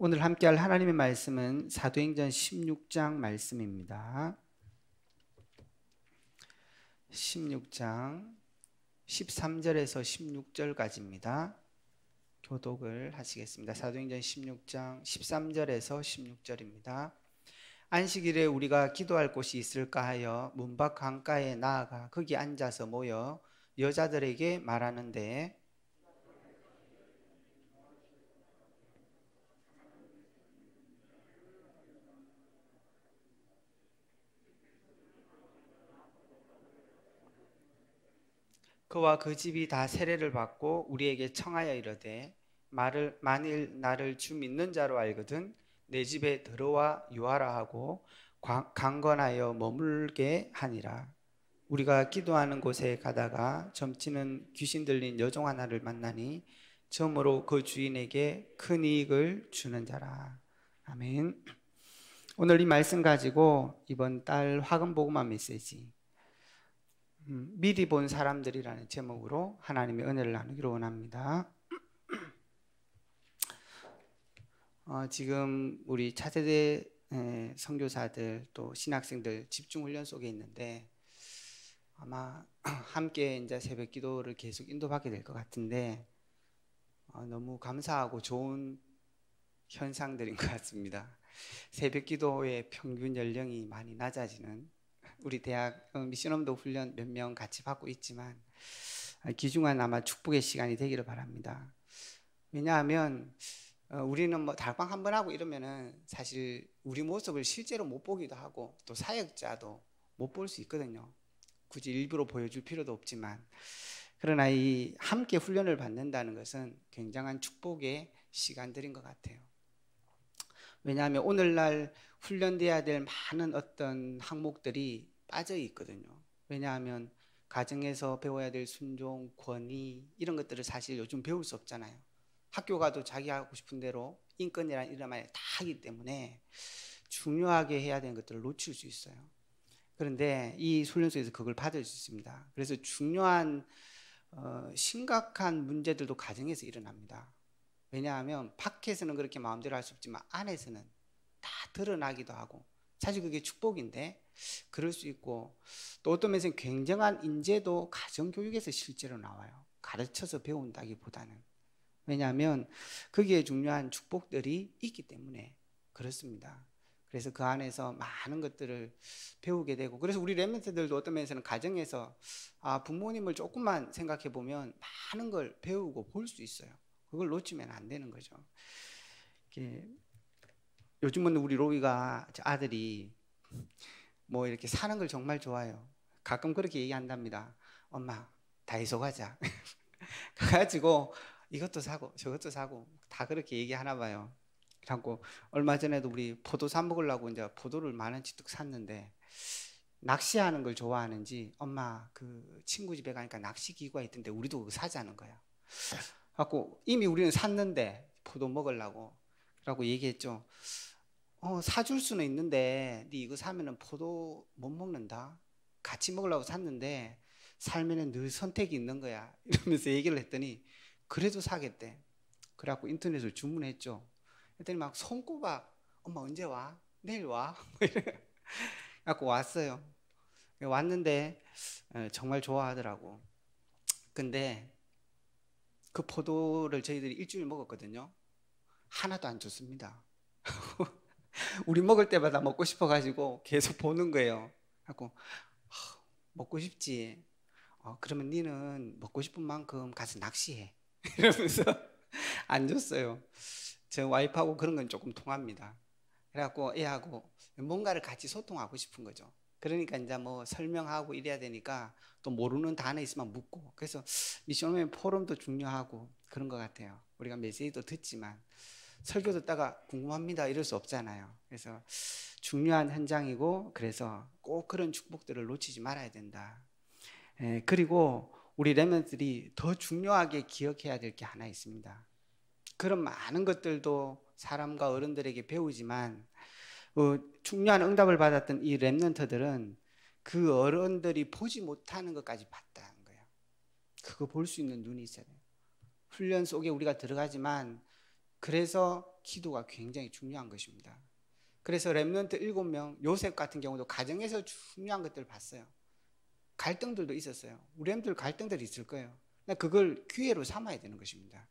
오늘 함께할 하나님의 말씀은 사도행전 16장 말씀입니다. 16장 13절에서 16절까지입니다. 교독을 하시겠습니다. 사도행전 16장 13절에서 16절입니다. 안식일에 우리가 기도할 곳이 있을까 하여 문 밖 강가에 나아가 거기 앉아서 모여 여자들에게 말하는데 그와 그 집이 다 세례를 받고 우리에게 청하여 이르되 만일 나를 주 믿는 자로 알거든 내 집에 들어와 유하라 하고 강건하여 머물게 하니라. 우리가 기도하는 곳에 가다가 점치는 귀신 들린 여종 하나를 만나니 점으로 그 주인에게 큰 이익을 주는 자라. 아멘. 오늘 이 말씀 가지고 이번 달 화금복음화 메시지 미리 본 사람들이라는 제목으로 하나님의 은혜를 나누기로 원합니다. 지금 우리 차세대 선교사들 또 신학생들 집중훈련 속에 있는데 아마 함께 이제 새벽 기도를 계속 인도받게 될 것 같은데 너무 감사하고 좋은 현상들인 것 같습니다. 새벽 기도의 평균 연령이 많이 낮아지는 우리 대학 미션홈도 훈련 몇 명 같이 받고 있지만 귀중한 아마 축복의 시간이 되기를 바랍니다. 왜냐하면 우리는 뭐 달방 한 번 하고 이러면은 사실 우리 모습을 실제로 못 보기도 하고 또 사역자도 못 볼 수 있거든요. 굳이 일부러 보여줄 필요도 없지만 그러나 이 함께 훈련을 받는다는 것은 굉장한 축복의 시간들인 것 같아요. 왜냐하면 오늘날 훈련돼야 될 많은 어떤 항목들이 빠져 있거든요. 왜냐하면 가정에서 배워야 될 순종, 권위 이런 것들을 사실 요즘 배울 수 없잖아요. 학교 가도 자기 하고 싶은 대로 인권이란 이런 말 다 하기 때문에 중요하게 해야 되는 것들을 놓칠 수 있어요. 그런데 이 훈련소에서 그걸 받을 수 있습니다. 그래서 중요한 심각한 문제들도 가정에서 일어납니다. 왜냐하면 밖에서는 그렇게 마음대로 할 수 없지만 안에서는 다 드러나기도 하고 사실 그게 축복인데 그럴 수 있고 또 어떤 면에서는 굉장한 인재도 가정교육에서 실제로 나와요. 가르쳐서 배운다기보다는. 왜냐하면 거기에 중요한 축복들이 있기 때문에 그렇습니다. 그래서 그 안에서 많은 것들을 배우게 되고 그래서 우리 렘넌트들도 어떤 면에서는 가정에서 부모님을 조금만 생각해 보면 많은 걸 배우고 볼 수 있어요. 그걸 놓치면 안 되는 거죠. 요즘은 우리 로이가 아들이 뭐 이렇게 사는 걸 정말 좋아해요. 가끔 그렇게 얘기한답니다. 엄마 다이소 가자. 가가지고 이것도 사고 저것도 사고 다 그렇게 얘기하나 봐요. 그래갖고 얼마 전에도 우리 포도 사 먹으려고 이제 포도를 10,000원치 뚝 샀는데 낚시하는 걸 좋아하는지 엄마 그 친구 집에 가니까 낚시 기구가 있던데 우리도 그거 사자는 거야. 갖고 이미 우리는 샀는데 포도 먹으려고 라고 얘기했죠. 사줄 수는 있는데 네 이거 사면은 포도 못 먹는다. 같이 먹으려고 샀는데 살면은 늘 선택이 있는 거야. 이러면서 얘기를 했더니 그래도 사겠대. 그래갖고 인터넷을 주문했죠. 그랬더니 막 손꼽아 엄마 언제 와? 내일 와? 그래갖고 왔어요. 왔는데 정말 좋아하더라고. 근데 그 포도를 저희들이 일주일 먹었거든요. 하나도 안 좋습니다. 우리 먹을 때마다 먹고 싶어가지고 계속 보는 거예요. 하고 먹고 싶지. 그러면 니는 먹고 싶은 만큼 가서 낚시해. 이러면서 안 줬어요. 저 와이프하고 그런 건 조금 통합니다. 그래갖고 애하고 뭔가를 같이 소통하고 싶은 거죠. 그러니까 이제 뭐 설명하고 이래야 되니까 또 모르는 단어 있으면 묻고 그래서 미션홈 포럼도 중요하고 그런 것 같아요. 우리가 메시지도 듣지만 설교 듣다가 궁금합니다 이럴 수 없잖아요. 그래서 중요한 현장이고 그래서 꼭 그런 축복들을 놓치지 말아야 된다. 그리고 우리 렘넌트들이 더 중요하게 기억해야 될 게 하나 있습니다. 그런 많은 것들도 사람과 어른들에게 배우지만 중요한 응답을 받았던 이 렘넌트들은 그 어른들이 보지 못하는 것까지 봤다는 거예요. 그거 볼 수 있는 눈이 있어야 돼요. 훈련 속에 우리가 들어가지만 그래서 기도가 굉장히 중요한 것입니다. 그래서 렘넌트 7명, 요셉 같은 경우도 가정에서 중요한 것들을 봤어요. 갈등들도 있었어요. 우리 렘들 갈등들이 있을 거예요. 그걸 기회로 삼아야 되는 것입니다.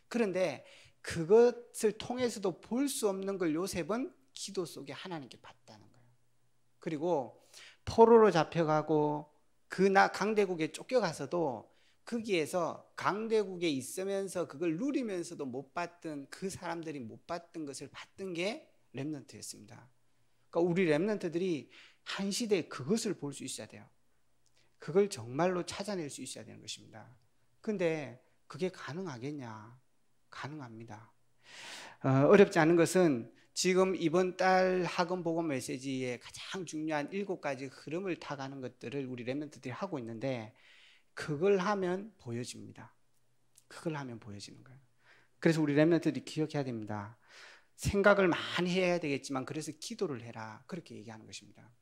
그런데 그것을 통해서도 볼 수 없는 걸 요셉은 기도 속에 하나님께 봤다는 거예요. 그리고 포로로 잡혀가고 강대국에 쫓겨가서도 거기에서 강대국에 있으면서 그걸 누리면서도 못 봤던 그 사람들이 못 봤던 것을 봤던 게 렘넌트였습니다. 그러니까 우리 렘넌트들이 한 시대에 그것을 볼 수 있어야 돼요. 그걸 정말로 찾아낼 수 있어야 되는 것입니다. 근데 그게 가능하겠냐? 가능합니다. 어렵지 않은 것은 지금 이번 달 학원 복음 메시지의 가장 중요한 7가지 흐름을 타가는 것들을 우리 렘넌트들이 하고 있는데 그걸 하면 보여집니다. 그걸 하면 보여지는 거예요. 그래서 우리 렘넌트들이 기억해야 됩니다. 생각을 많이 해야 되겠지만 그래서 기도를 해라. 그렇게 얘기하는 것입니다.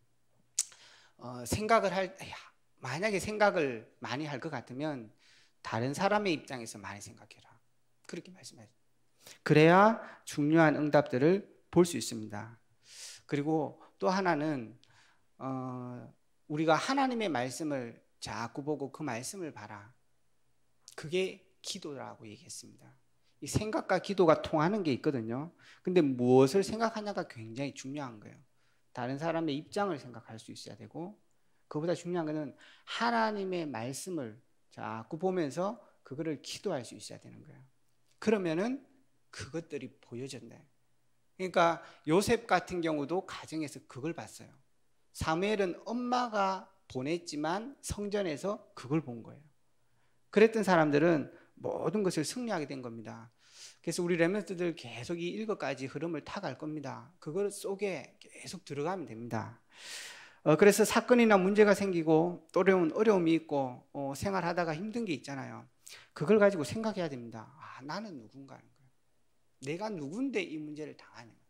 만약에 생각을 많이 할 것 같으면 다른 사람의 입장에서 많이 생각해라. 그렇게 말씀하세요. 그래야 중요한 응답들을 볼 수 있습니다. 그리고 또 하나는 우리가 하나님의 말씀을 자꾸 보고 그 말씀을 봐라. 그게 기도라고 얘기했습니다. 이 생각과 기도가 통하는 게 있거든요. 근데 무엇을 생각하냐가 굉장히 중요한 거예요. 다른 사람의 입장을 생각할 수 있어야 되고 그보다 중요한 것은 하나님의 말씀을 자꾸 보면서 그거를 기도할 수 있어야 되는 거예요. 그러면은 그것들이 보여졌네. 그러니까 요셉 같은 경우도 가정에서 그걸 봤어요. 사무엘은 엄마가 보냈지만 성전에서 그걸 본 거예요. 그랬던 사람들은 모든 것을 승리하게 된 겁니다. 그래서 우리 렘넌트들 계속 이 7가지 흐름을 타갈 겁니다. 그걸 속에 계속 들어가면 됩니다. 그래서 사건이나 문제가 생기고 또 어려움이 있고 생활하다가 힘든 게 있잖아요. 그걸 가지고 생각해야 됩니다. 나는 누군가 하는 거예요. 내가 누군데 이 문제를 당하는 거예요.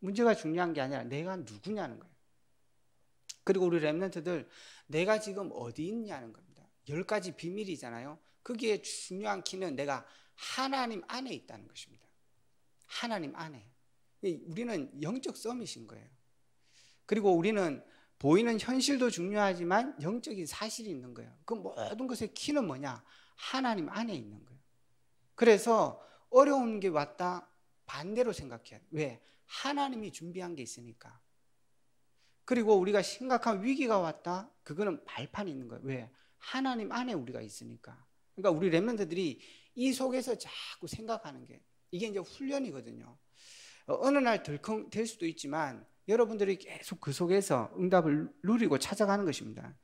문제가 중요한 게 아니라 내가 누구냐는 거예요. 그리고 우리 렘넌트들 내가 지금 어디 있냐는 겁니다. 10가지 비밀이잖아요. 거기에 중요한 키는 내가 하나님 안에 있다는 것입니다. 하나님 안에. 우리는 영적 서밋인 거예요. 그리고 우리는 보이는 현실도 중요하지만 영적인 사실이 있는 거예요. 그 모든 것의 키는 뭐냐? 하나님 안에 있는 거예요. 그래서 어려운 게 왔다 반대로 생각해야 돼요. 왜? 하나님이 준비한 게 있으니까. 그리고 우리가 심각한 위기가 왔다? 그거는 발판이 있는 거예요. 왜? 하나님 안에 우리가 있으니까. 그러니까 우리 렘넌트들이 이 속에서 자꾸 생각하는 게 이게 이제 훈련이거든요. 어느 날 덜컹 될 수도 있지만 여러분들이 계속 그 속에서 응답을 누리고 찾아가는 것입니다.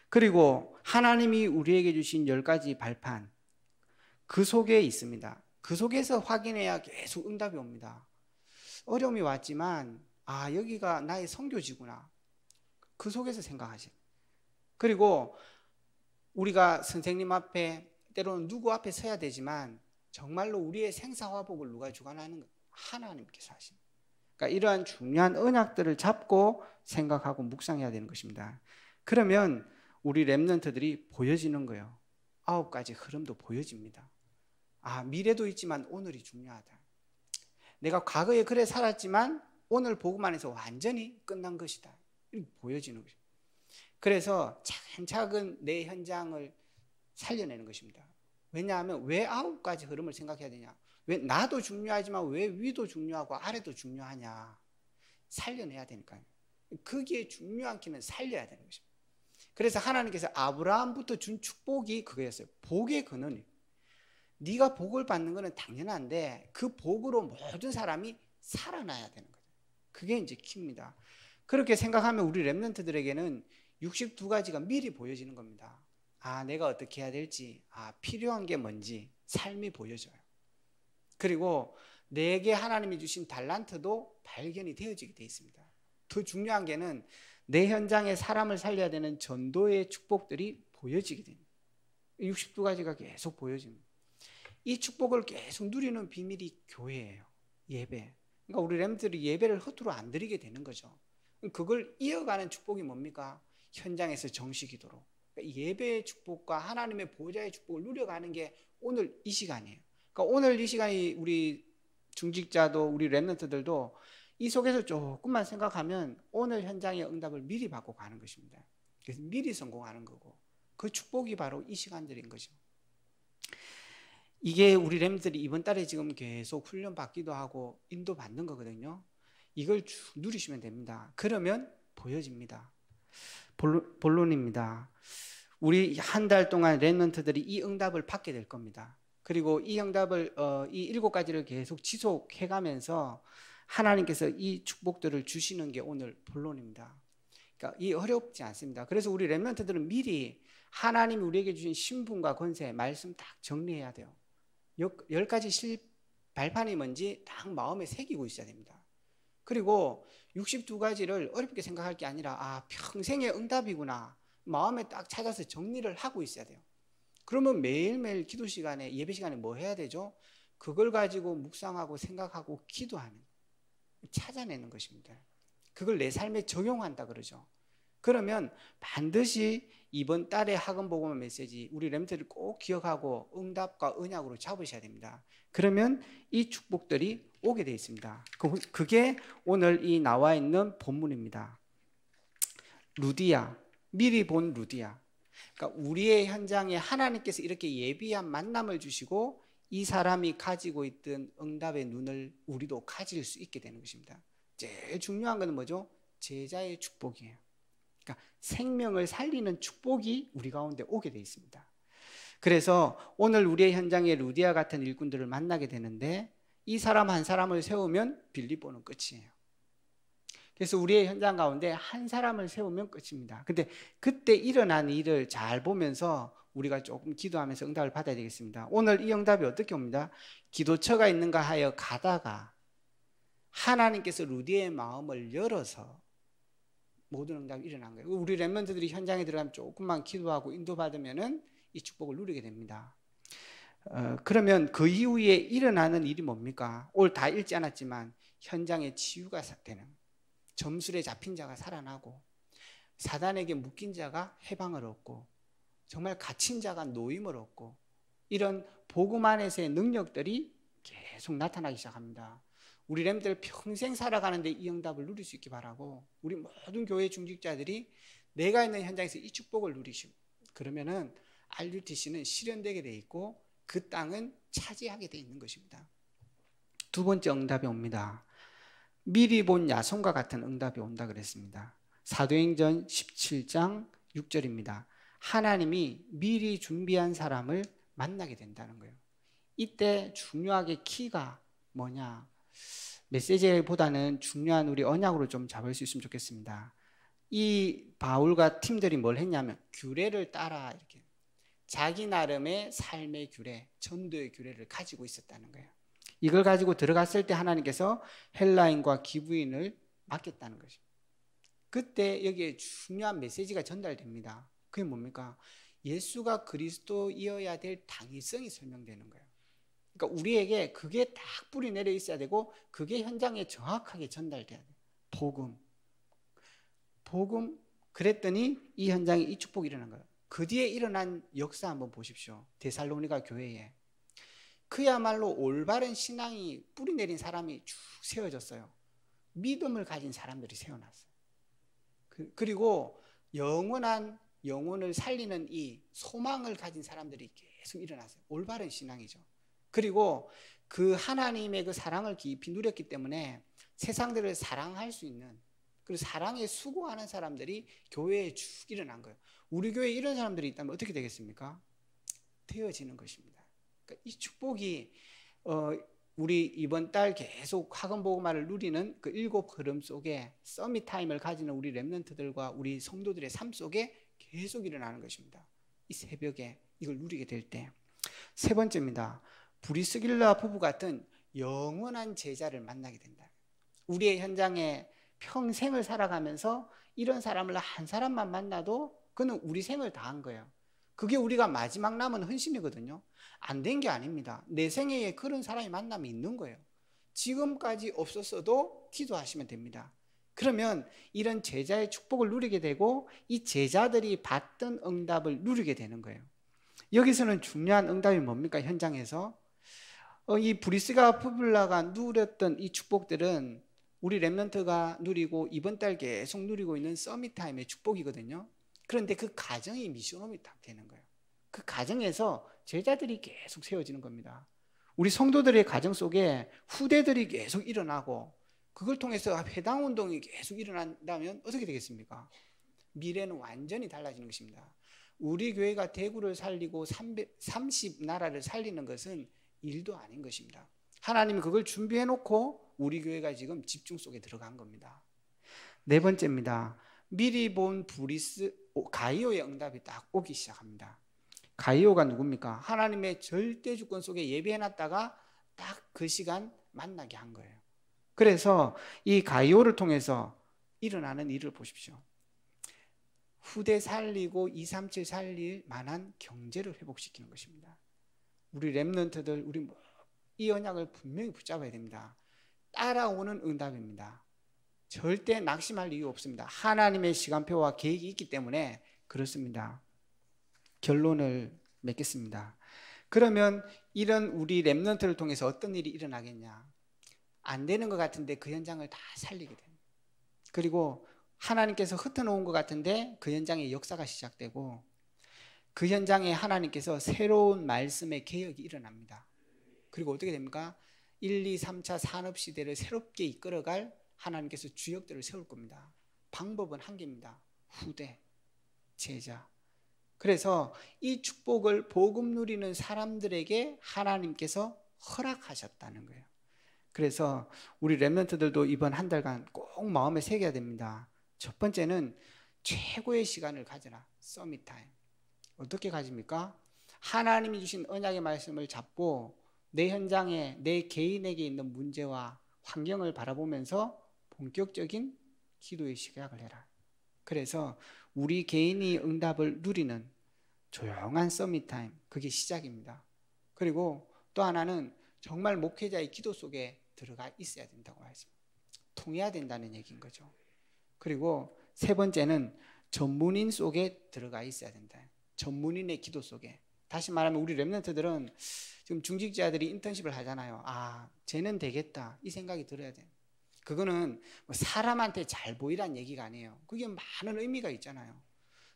그리고 하나님이 우리에게 주신 10가지 발판 그 속에 있습니다. 그 속에서 확인해야 계속 응답이 옵니다. 어려움이 왔지만 여기가 나의 선교지구나. 그 속에서 생각하세요. 그리고 우리가 선생님 앞에 때로는 누구 앞에 서야 되지만 정말로 우리의 생사화복을 누가 주관하는 것? 하나님께서 하십니다. 그러니까 이러한 중요한 언약들을 잡고 생각하고 묵상해야 되는 것입니다. 그러면 우리 렘넌트들이 보여지는 거예요. 9가지 흐름도 보여집니다. 미래도 있지만 오늘이 중요하다. 내가 과거에 그래 살았지만 오늘 복음 안에서 완전히 끝난 것이다. 이렇게 보여지는 것입니다. 그래서 차근차근 내 현장을 살려내는 것입니다. 왜냐하면 왜 9가지 흐름을 생각해야 되냐? 왜 나도 중요하지만 왜 위도 중요하고 아래도 중요하냐? 살려내야 되니까요. 거기에 중요한 키는 살려야 되는 것입니다. 그래서 하나님께서 아브라함부터 준 축복이 그거였어요. 복의 근원이에요. 네가 복을 받는 것은 당연한데 그 복으로 모든 사람이 살아나야 되는 거예요. 그게 이제 키입니다. 그렇게 생각하면 우리 렘넌트들에게는 62가지가 미리 보여지는 겁니다. 내가 어떻게 해야 될지, 필요한 게 뭔지 삶이 보여져요. 그리고 내게 하나님이 주신 달란트도 발견이 되어지게 되어 있습니다. 더 중요한 게는 내 현장에 사람을 살려야 되는 전도의 축복들이 보여지게 됩니다. 62가지가 계속 보여집니다. 이 축복을 계속 누리는 비밀이 교회예요. 예배. 그러니까 우리 렘들이 예배를 허투루 안 드리게 되는 거죠. 그걸 이어가는 축복이 뭡니까? 현장에서 정식이도록. 그러니까 예배의 축복과 하나님의 보좌의 축복을 누려가는 게 오늘 이 시간이에요. 그러니까 오늘 이 시간이 우리 중직자도 우리 랩런트들도 이 속에서 조금만 생각하면 오늘 현장의 응답을 미리 받고 가는 것입니다. 그래서 미리 성공하는 거고 그 축복이 바로 이 시간들인 거죠. 이게 우리 랩런트들이 이번 달에 지금 계속 훈련 받기도 하고 인도 받는 거거든요. 이걸 쭉 누리시면 됩니다. 그러면 보여집니다. 본론입니다. 우리 한 달 동안 랩런트들이 이 응답을 받게 될 겁니다. 그리고 이 응답을 이 7가지를 계속 지속해가면서 하나님께서 이 축복들을 주시는 게 오늘 본론입니다. 그러니까 이 어렵지 않습니다. 그래서 우리 랩런트들은 미리 하나님이 우리에게 주신 신분과 권세, 말씀 딱 정리해야 돼요. 10가지 발판이 뭔지 딱 마음에 새기고 있어야 됩니다. 그리고 62가지를 어렵게 생각할 게 아니라 평생의 응답이구나 마음에 딱 찾아서 정리를 하고 있어야 돼요. 그러면 매일매일 기도 시간에 예배 시간에 뭐 해야 되죠? 그걸 가지고 묵상하고 생각하고 기도하는, 찾아내는 것입니다. 그걸 내 삶에 적용한다 그러죠. 그러면 반드시 이번 달의 학원 복음 메시지 우리 렘들을 꼭 기억하고 응답과 언약으로 잡으셔야 됩니다. 그러면 이 축복들이 오게 되어 있습니다. 그게 오늘 이 나와 있는 본문입니다. 루디아, 미리 본 루디아. 그러니까 우리의 현장에 하나님께서 이렇게 예비한 만남을 주시고 이 사람이 가지고 있던 응답의 눈을 우리도 가질 수 있게 되는 것입니다. 제일 중요한 것은 뭐죠? 제자의 축복이에요. 그러니까 생명을 살리는 축복이 우리 가운데 오게 되어 있습니다. 그래서 오늘 우리의 현장에 루디아 같은 일꾼들을 만나게 되는데 이 사람 한 사람을 세우면 빌립보는 끝이에요. 그래서 우리의 현장 가운데 한 사람을 세우면 끝입니다. 근데 그때 일어난 일을 잘 보면서 우리가 조금 기도하면서 응답을 받아야 되겠습니다. 오늘 이 응답이 어떻게 옵니다? 기도처가 있는가 하여 가다가 하나님께서 루디아의 마음을 열어서 모든 응답이 일어난 거예요. 우리 랩런트들이 현장에 들어가면 조금만 기도하고 인도받으면은 이 축복을 누리게 됩니다. 그러면 그 이후에 일어나는 일이 뭡니까? 오늘 다 읽지 않았지만 현장에 치유가 되는, 점술에 잡힌 자가 살아나고 사단에게 묶인 자가 해방을 얻고 정말 갇힌 자가 노임을 얻고 이런 복음 안에서의 능력들이 계속 나타나기 시작합니다. 우리 렘들 평생 살아가는데 이 응답을 누릴 수 있기 바라고 우리 모든 교회 중직자들이 내가 있는 현장에서 이 축복을 누리시고 그러면은 RUTC는 실현되게 돼 있고 그 땅은 차지하게 돼 있는 것입니다. 두 번째 응답이 옵니다. 미리 본 야손과 같은 응답이 온다 그랬습니다. 사도행전 17장 6절입니다. 하나님이 미리 준비한 사람을 만나게 된다는 거예요. 이때 중요하게 키가 뭐냐? 메시지보다는 중요한 우리 언약으로 좀 잡을 수 있으면 좋겠습니다. 이 바울과 팀들이 뭘 했냐면 규례를 따라 이렇게 자기 나름의 삶의 규례, 전도의 규례를 가지고 있었다는 거예요. 이걸 가지고 들어갔을 때 하나님께서 헬라인과 기브인을 맡겼다는 것입니다. 그때 여기에 중요한 메시지가 전달됩니다. 그게 뭡니까? 예수가 그리스도이어야 될 당위성이 설명되는 거예요. 그러니까 우리에게 그게 딱 뿌리 내려 있어야 되고 그게 현장에 정확하게 전달돼야 돼요. 복음 그랬더니 이 현장에 이 축복이 일어난 거예요. 그 뒤에 일어난 역사 한번 보십시오. 데살로니가 교회에 그야말로 올바른 신앙이 뿌리 내린 사람이 쭉 세워졌어요. 믿음을 가진 사람들이 세워났어요. 그리고 영원한 영혼을 살리는 이 소망을 가진 사람들이 계속 일어났어요. 올바른 신앙이죠. 그리고 그 하나님의 그 사랑을 깊이 누렸기 때문에 세상들을 사랑할 수 있는 그리고 사랑에 수고하는 사람들이 교회에 쭉 일어난 거예요. 우리 교회에 이런 사람들이 있다면 어떻게 되겠습니까? 되어지는 것입니다. 그러니까 이 축복이 우리 이번 달 계속 학원 복음화를 누리는 그 7 흐름 속에 서밋 타임을 가지는 우리 렘넌트들과 우리 성도들의 삶 속에 계속 일어나는 것입니다. 이 새벽에 이걸 누리게 될 때. 세 번째입니다. 브리스길라 부부 같은 영원한 제자를 만나게 된다. 우리의 현장에 평생을 살아가면서 이런 사람을 한 사람만 만나도 그는 우리 생을 다한 거예요. 그게 우리가 마지막 남은 헌신이거든요. 안 된 게 아닙니다. 내 생애에 그런 사람이 만나면 있는 거예요. 지금까지 없었어도 기도하시면 됩니다. 그러면 이런 제자의 축복을 누리게 되고 이 제자들이 받던 응답을 누리게 되는 거예요. 여기서는 중요한 응답이 뭡니까? 현장에서 이 브리스가 푸블라가 누렸던 이 축복들은 우리 렘넌트가 누리고 이번 달 계속 누리고 있는 서밋타임의 축복이거든요. 그런데 그 가정이 미션홈이 딱 되는 거예요. 그 가정에서 제자들이 계속 세워지는 겁니다. 우리 성도들의 가정 속에 후대들이 계속 일어나고 그걸 통해서 회당운동이 계속 일어난다면 어떻게 되겠습니까? 미래는 완전히 달라지는 것입니다. 우리 교회가 대구를 살리고 30나라를 살리는 것은 일도 아닌 것입니다. 하나님이 그걸 준비해 놓고 우리 교회가 지금 집중 속에 들어간 겁니다. 네 번째입니다. 미리 본 가이오의 응답이 딱 오기 시작합니다. 가이오가 누굽니까? 하나님의 절대 주권 속에 예배해 놨다가 딱 그 시간 만나게 한 거예요. 그래서 이 가이오를 통해서 일어나는 일을 보십시오. 후대 살리고 237 살릴 만한 경제를 회복시키는 것입니다. 우리 렘넌트들 우리 이 언약을 분명히 붙잡아야 됩니다. 따라오는 응답입니다. 절대 낙심할 이유 없습니다. 하나님의 시간표와 계획이 있기 때문에 그렇습니다. 결론을 맺겠습니다. 그러면 이런 우리 렘넌트를 통해서 어떤 일이 일어나겠냐? 안 되는 것 같은데 그 현장을 다 살리게 됩니다. 그리고 하나님께서 흩어놓은 것 같은데 그 현장에 역사가 시작되고 그 현장에 하나님께서 새로운 말씀의 개혁이 일어납니다. 그리고 어떻게 됩니까? 1, 2, 3차 산업시대를 새롭게 이끌어갈 하나님께서 주역들을 세울 겁니다. 방법은 한 개입니다. 후대, 제자. 그래서 이 축복을 복음 누리는 사람들에게 하나님께서 허락하셨다는 거예요. 그래서 우리 렘넌트들도 이번 한 달간 꼭 마음에 새겨야 됩니다. 첫 번째는 최고의 시간을 가져라. 서밋타임. 어떻게 가집니까? 하나님이 주신 언약의 말씀을 잡고 내 현장에 내 개인에게 있는 문제와 환경을 바라보면서 본격적인 기도의 시작을 해라. 그래서 우리 개인이 응답을 누리는 조용한 서밋타임, 그게 시작입니다. 그리고 또 하나는 정말 목회자의 기도 속에 들어가 있어야 된다고 말씀합니다. 통해야 된다는 얘기인 거죠. 그리고 세 번째는 전문인 속에 들어가 있어야 된다. 전문인의 기도 속에. 다시 말하면 우리 렘넌트들은 지금 중직자들이 인턴십을 하잖아요. 아, 쟤는 되겠다 이 생각이 들어야 돼요. 그거는 뭐 사람한테 잘 보이란 얘기가 아니에요. 그게 많은 의미가 있잖아요.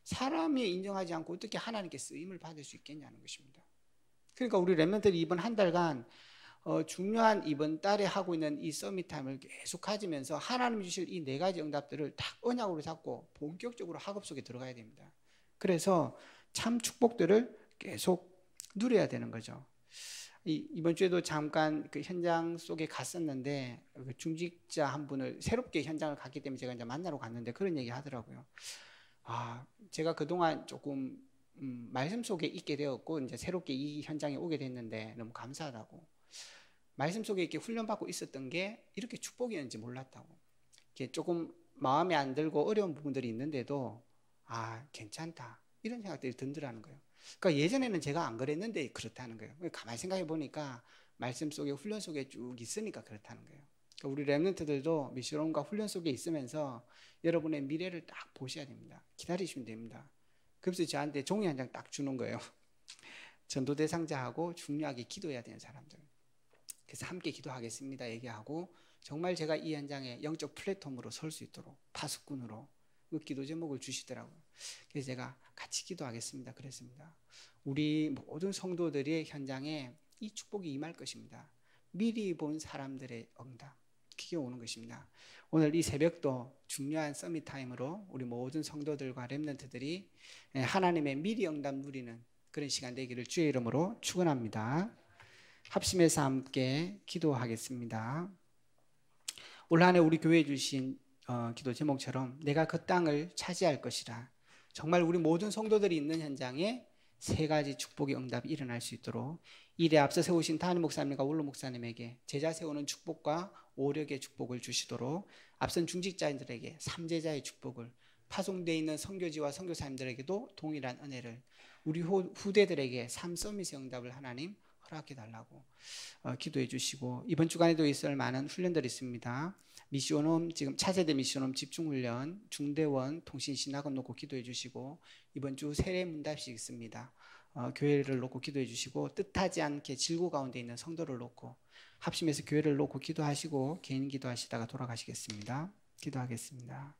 사람이 인정하지 않고 어떻게 하나님께 쓰임을 받을 수 있겠냐는 것입니다. 그러니까 우리 렘넌트들이 이번 한 달간 중요한 이번 달에 하고 있는 이 서밋타임을 계속 가지면서 하나님 주실 이 네 가지 응답들을 딱 언약으로 잡고 본격적으로 학업 속에 들어가야 됩니다. 그래서 참 축복들을 계속 누려야 되는 거죠. 이번 주에도 잠깐 그 현장 속에 갔었는데 그 중직자 한 분을 새롭게 현장을 갔기 때문에 제가 이제 만나러 갔는데 그런 얘기 하더라고요. 아, 제가 그동안 조금 말씀 속에 있게 되었고 이제 새롭게 이 현장에 오게 됐는데 너무 감사하다고. 말씀 속에 이렇게 훈련받고 있었던 게 이렇게 축복이었는지 몰랐다고. 이렇게 조금 마음에 안 들고 어려운 부분들이 있는데도 아, 괜찮다. 이런 생각들이 든더라는 거예요. 그러니까 예전에는 제가 안 그랬는데 그렇다는 거예요. 가만히 생각해 보니까 말씀 속에 훈련 속에 쭉 있으니까 그렇다는 거예요. 그러니까 우리 렘넌트들도 미션홈과 훈련 속에 있으면서 여러분의 미래를 딱 보셔야 됩니다. 기다리시면 됩니다. 그래서 저한테 종이 한 장 딱 주는 거예요. 전도 대상자하고 중요하게 기도해야 되는 사람들. 그래서 함께 기도하겠습니다 얘기하고 정말 제가 이 현장에 영적 플랫폼으로 설 수 있도록 파수꾼으로 그 기도 제목을 주시더라고요. 그래서 제가 같이 기도하겠습니다 그랬습니다. 우리 모든 성도들의 현장에 이 축복이 임할 것입니다. 미리 본 사람들의 응답, 그게 오는 것입니다. 오늘 이 새벽도 중요한 서밋타임으로 우리 모든 성도들과 렘넌트들이 하나님의 미리 응답 누리는 그런 시간 되기를 주의 이름으로 축원합니다. 합심해서 함께 기도하겠습니다. 올 한 해 우리 교회에 주신 기도 제목처럼 내가 그 땅을 차지할 것이라. 정말 우리 모든 성도들이 있는 현장에 세 가지 축복의 응답이 일어날 수 있도록 일에 앞서 세우신 타니 목사님과 울로 목사님에게 제자 세우는 축복과 오력의 축복을 주시도록 앞선 중직자들에게 삼제자의 축복을, 파송되어 있는 선교지와 선교사님들에게도 동일한 은혜를, 우리 후대들에게 삶 서밋의 응답을 하나님 허락해 달라고 기도해 주시고, 이번 주간에도 있을 많은 훈련들이 있습니다. 미션홈, 지금 차세대 미션홈 집중훈련, 중대원 통신신학원 놓고 기도해 주시고, 이번 주 세례 문답식 있습니다. 교회를 놓고 기도해 주시고 뜻하지 않게 질고 가운데 있는 성도를 놓고 합심해서 교회를 놓고 기도하시고 개인 기도하시다가 돌아가시겠습니다. 기도하겠습니다.